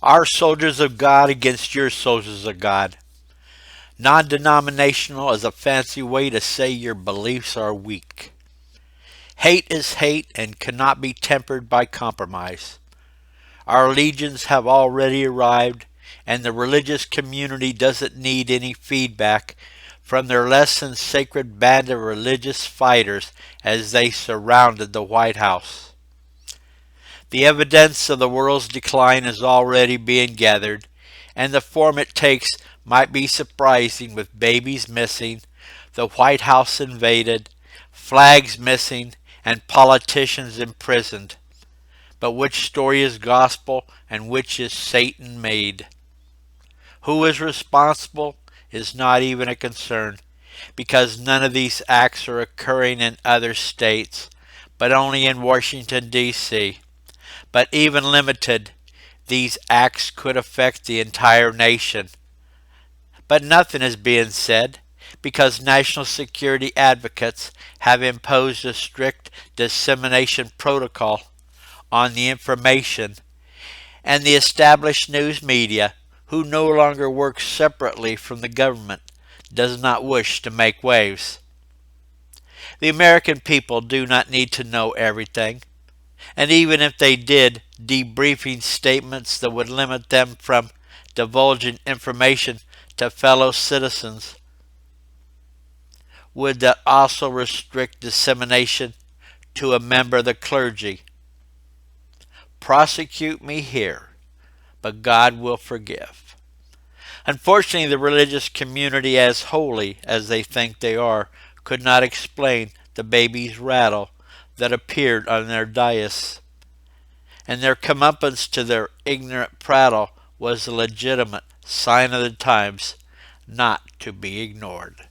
Our soldiers of God against your soldiers of God. Non-denominational is a fancy way to say your beliefs are weak. Hate is hate and cannot be tempered by compromise. Our legions have already arrived, and the religious community doesn't need any feedback from their less than sacred band of religious fighters as they surrounded the White House. The evidence of the world's decline is already being gathered, and the form it takes might be surprising, with babies missing, the White House invaded, flags missing, and politicians imprisoned. But which story is gospel and which is Satan made? Who is responsible is not even a concern, because none of these acts are occurring in other states, but only in Washington, D.C. But even limited, these acts could affect the entire nation. But nothing is being said, because national security advocates have imposed a strict dissemination protocol on the information, and the established news media, who no longer work separately from the government, does not wish to make waves. The American people do not need to know everything, and even if they did, debriefing statements that would limit them from divulging information to fellow citizens would that also restrict dissemination to a member of the clergy. Prosecute me here, but God will forgive. Unfortunately, the religious community, as holy as they think they are, could not explain the baby's rattle that appeared on their dais, and their comeuppance to their ignorant prattle was a legitimate sign of the times, not to be ignored.